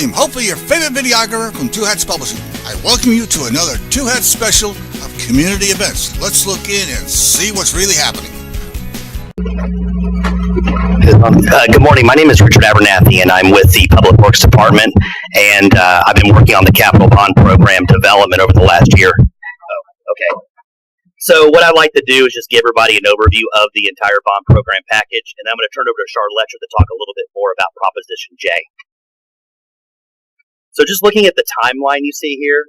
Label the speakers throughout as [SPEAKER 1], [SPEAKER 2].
[SPEAKER 1] William, hopefully your favorite videographer from Two Hats Publishing. I welcome you to another Two Hats special of community events. Let's look in and see what's really happening.
[SPEAKER 2] Good morning. My name is Richard Abernathy, and I'm with the Public Works Department, and I've been working on the Capital Bond Program development over the last year. Okay. So what I'd like to do is just give everybody an overview of the entire bond program package, and I'm going to turn it over to Charlotte Letcher to talk a little bit more about Proposition J. So just looking at the timeline you see here,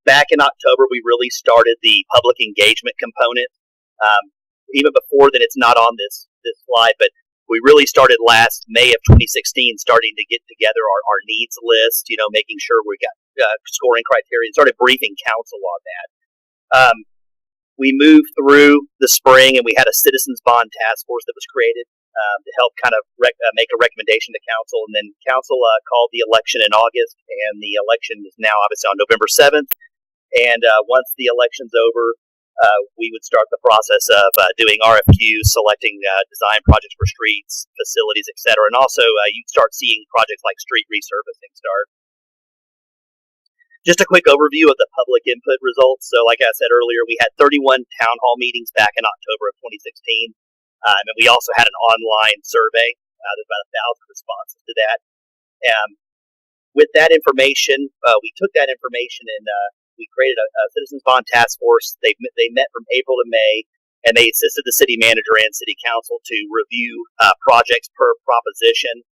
[SPEAKER 2] back in October, we really started the public engagement component. Even before then, it's not on this slide, but we really started last May of 2016, starting to get together our needs list, making sure we got scoring criteria, and started briefing council on that. We moved through the spring, and we had a citizens bond task force that was created to help kind of make a recommendation to council. And then council called the election in August, and the election is now obviously on November 7th. And once the election's over, we would start the process of doing RFQs, selecting design projects for streets, facilities, etc. And also, you'd start seeing projects like street resurfacing start. Just a quick overview of the public input results. So like I said earlier, we had 31 town hall meetings back in October of 2016. And we also had an online survey. There's about 1,000 responses to that. With that information, we took that information and we created a Citizens Bond Task Force. They met from April to May, and they assisted the city manager and city council to review projects per proposition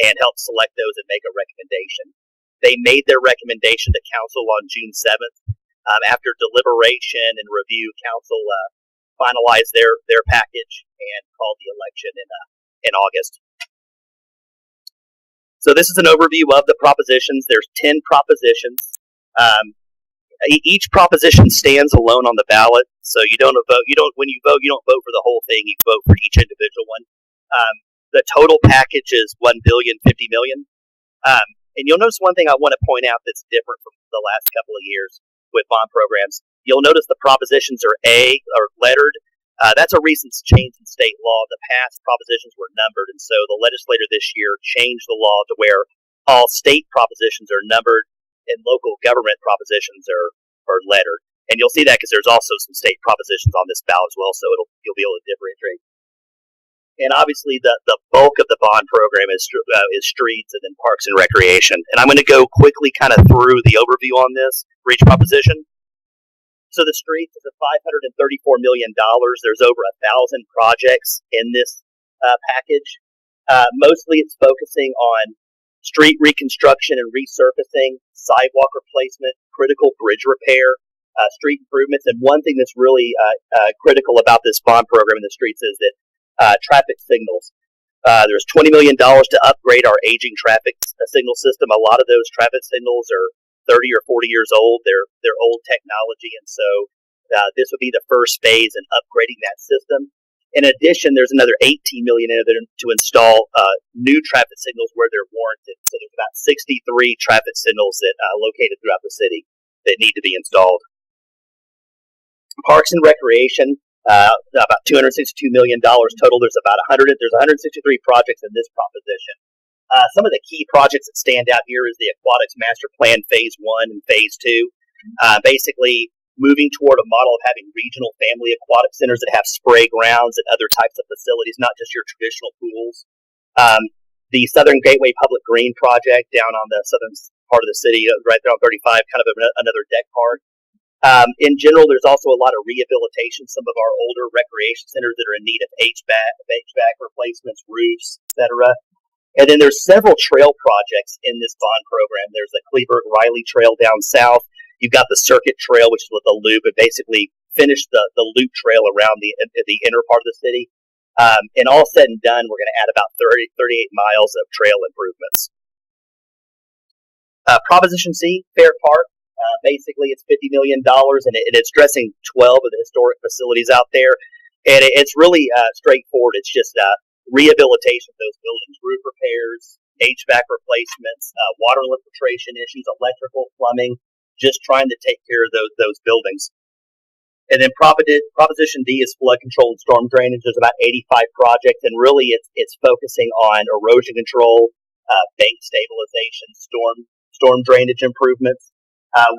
[SPEAKER 2] and help select those and make a recommendation. They made their recommendation to council on June 7th. After deliberation and review, council finalized their package and called the election in August. So this is an overview of the propositions. There's 10 propositions. Each proposition stands alone on the ballot, so you don't vote. When you vote, you don't vote for the whole thing. You vote for each individual one. The total package is $1.05 billion. And you'll notice one thing I want to point out that's different from the last couple of years with bond programs. You'll notice the propositions are lettered. That's a recent change in state law. The past propositions were numbered, and so the legislator this year changed the law to where all state propositions are numbered and local government propositions are lettered. And you'll see that because there's also some state propositions on this ballot as well, so you'll be able to differentiate. And obviously, the bulk of the bond program is streets and then parks and recreation. And I'm going to go quickly kind of through the overview on this for each proposition. So the streets is $534 million. There's over 1,000 projects in this package. Mostly it's focusing on street reconstruction and resurfacing, sidewalk replacement, critical bridge repair, street improvements. And one thing that's really critical about this bond program in the streets is that traffic signals. There's $20 million to upgrade our aging traffic signal system. A lot of those traffic signals are 30 or 40 years old. They're old technology, and so this would be the first phase in upgrading that system. In addition, there's another $18 million in there to install new traffic signals where they're warranted. So there's about 63 traffic signals that located throughout the city that need to be installed. Parks and recreation. About $262 million total. There's 163 projects in this proposition. Some of the key projects that stand out here is the Aquatics Master Plan Phase 1 and Phase 2. Basically, moving toward a model of having regional family aquatic centers that have spray grounds and other types of facilities, not just your traditional pools. The Southern Gateway Public Green Project down on the southern part of the city, right there on 35, kind of another deck park. In general, there's also a lot of rehabilitation. Some of our older recreation centers that are in need of HVAC replacements, roofs, etc. And then there's several trail projects in this bond program. There's the Cleburne Riley Trail down south. You've got the Circuit Trail, which is with the loop, and basically finish the loop trail around the inner part of the city. And all said and done, we're going to add about 38 miles of trail improvements. Proposition C, Fair Park. Basically, it's $50 million, and it's addressing 12 of the historic facilities out there. And it's really straightforward. It's just rehabilitation of those buildings, roof repairs, HVAC replacements, water infiltration issues, electrical, plumbing, just trying to take care of those buildings. And then Proposition D is flood control and storm drainage. There's about 85 projects, and really it's focusing on erosion control, bank stabilization, and storm drainage improvements.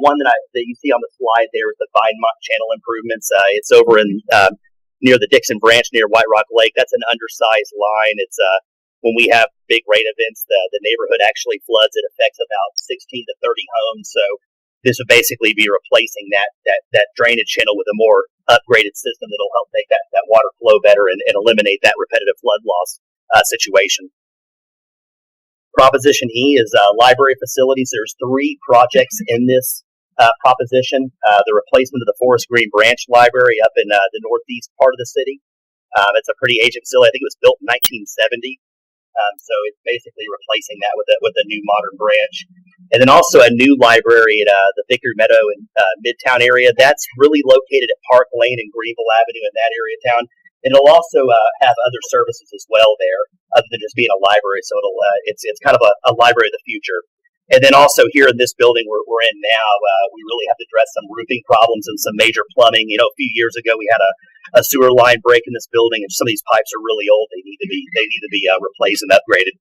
[SPEAKER 2] One that you see on the slide there is the Vinemont Channel improvements. It's over in near the Dixon Branch near White Rock Lake. That's an undersized line. It's when we have big rain events, the neighborhood actually floods. It affects about 16 to 30 homes. So this would basically be replacing that drainage channel with a more upgraded system that'll help make that water flow better and eliminate that repetitive flood loss situation. Proposition E is library facilities. There's 3 projects in this proposition. The replacement of the Forest Green Branch Library up in the northeast part of the city. It's a pretty ancient facility. I think it was built in 1970. So it's basically replacing that with a new modern branch. And then also a new library at the Vickery Meadow in Midtown area. That's really located at Park Lane and Greenville Avenue in that area of town. And it'll also have other services as well there, other than just being a library. So it's kind of a library of the future. And then also here in this building we're in now, we really have to address some roofing problems and some major plumbing. You know, a few years ago we had a sewer line break in this building, and some of these pipes are really old. They need to be replaced and upgraded.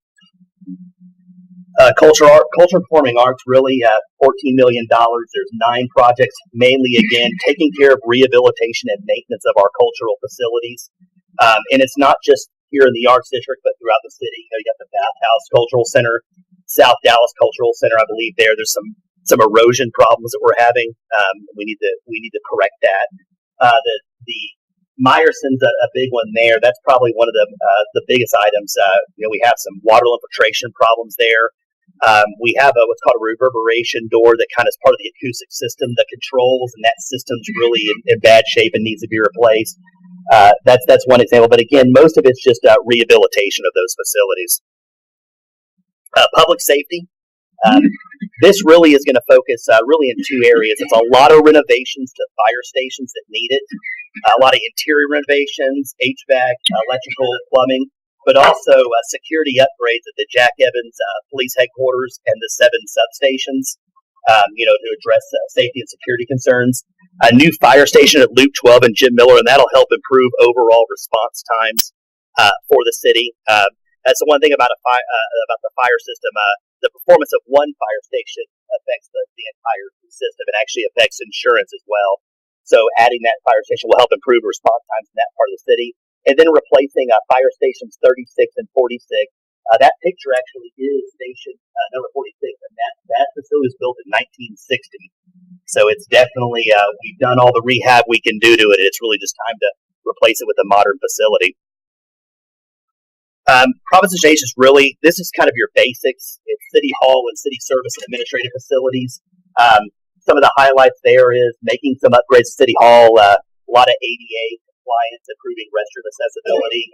[SPEAKER 2] Culture and performing arts, really $14 million. There's 9 projects, mainly again taking care of rehabilitation and maintenance of our cultural facilities. And it's not just here in the Arts District, but throughout the city. You got the Bathhouse Cultural Center, South Dallas Cultural Center. I believe there's some erosion problems that we're having. We need to correct that. The Meyerson's a big one there. That's probably one of the biggest items. We have some water infiltration problems there. We have what's called a reverberation door that kind of is part of the acoustic system, the controls, and that system's really in bad shape and needs to be replaced. That's one example. But again, most of it's just rehabilitation of those facilities. Public safety. This really is going to focus really in 2 areas. It's a lot of renovations to fire stations that need it, a lot of interior renovations, HVAC, electrical, plumbing, but also security upgrades at the Jack Evans Police Headquarters and the 7 substations, to address safety and security concerns. A new fire station at Loop 12 and Jim Miller, and that'll help improve overall response times for the city. That's the one thing about the fire system. The performance of one fire station affects the entire system. It actually affects insurance as well. So adding that fire station will help improve response times in that part of the city. And then replacing fire stations 36 and 46. That picture actually is station number 46, and that facility was built in 1960. So it's definitely, we've done all the rehab we can do to it. It's really just time to replace it with a modern facility. Proposition H is really, this is kind of your basics. It's City Hall and city service and administrative facilities. Some of the highlights there is making some upgrades to City Hall, a lot of ADA compliance, improving restroom accessibility.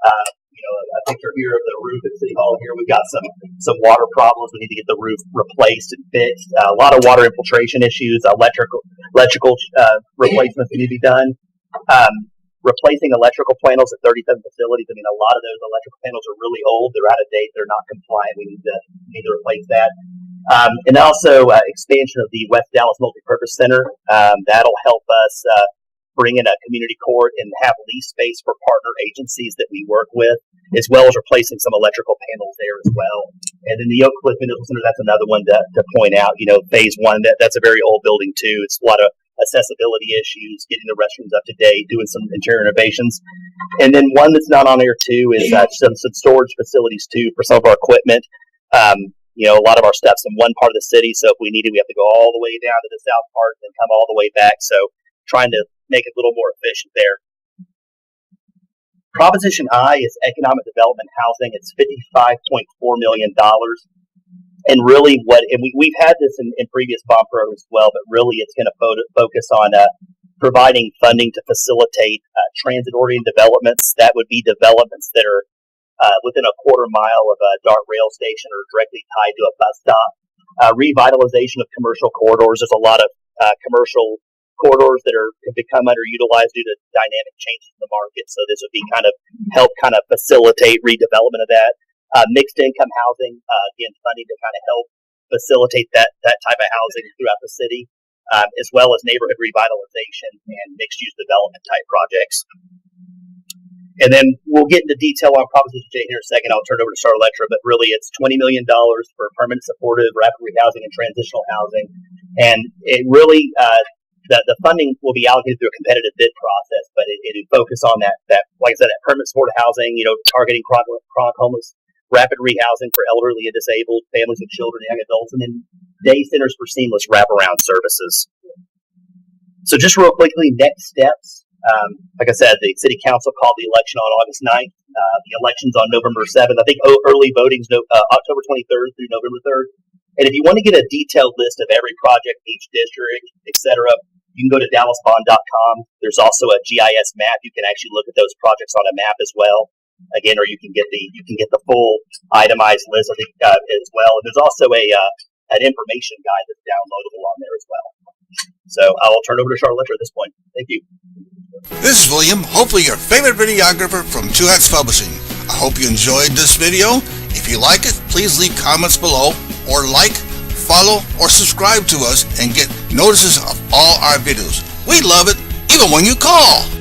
[SPEAKER 2] A picture here of the roof at City Hall here. We've got some water problems. We need to get the roof replaced and fixed. A lot of water infiltration issues, electrical replacements need to be done. Replacing electrical panels at 37 facilities. I mean, a lot of those electrical panels are really old. They're out of date. They're not compliant. We need to replace that. And also expansion of the West Dallas Multipurpose Center. That'll help us bring in a community court and have lease space for partner agencies that we work with, as well as replacing some electrical panels there as well. And then the Oak Cliff Medical Center, that's another one to point out. Phase 1, that's a very old building too. It's a lot of accessibility issues, getting the restrooms up to date, doing some interior renovations. And then one that's not on there too is some storage facilities too for some of our equipment. A lot of our stuff's in one part of the city, so if we need it, we have to go all the way down to the south part and then come all the way back. So trying to make it a little more efficient there. Proposition I is economic development housing. It's $55.4 million. And really we've had this in previous bond programs as well, but really it's going to focus on providing funding to facilitate transit-oriented developments. That would be developments that are within a quarter mile of a DART rail station or directly tied to a bus stop. Revitalization of commercial corridors. There's a lot of commercial corridors that have become underutilized due to dynamic changes in the market. So this would be help facilitate redevelopment of that. Mixed income housing, again, funding to help facilitate that type of housing throughout the city, as well as neighborhood revitalization and mixed use development type projects. And then we'll get into detail on Proposition J here in a second. I'll turn it over to Charlotte, but really it's $20 million for permanent supportive, rapid rehousing, and transitional housing. And it really, the funding will be allocated through a competitive bid process, but it focus on that, like I said, that permanent supportive housing, targeting chronic homeless, rapid rehousing for elderly and disabled, families with children, young adults, and then day centers for seamless wraparound services. So just real quickly, next steps. Like I said, the City Council called the election on August 9th. The election's on November 7th. I think early voting's October 23rd through November 3rd. And if you want to get a detailed list of every project, each district, etc., you can go to dallasbond.com. There's also a GIS map. You can actually look at those projects on a map as well. Again, or you can get the full itemized list as well. And there's also an information guide that's downloadable on there as well. So I'll turn over to Charlotte at this point. Thank you.
[SPEAKER 1] This is William, hopefully your favorite videographer from Two Hats Publishing. I hope you enjoyed this video. If you like it, please leave comments below, or like, follow, or subscribe to us and get notices of all our videos. We love it, even when you call.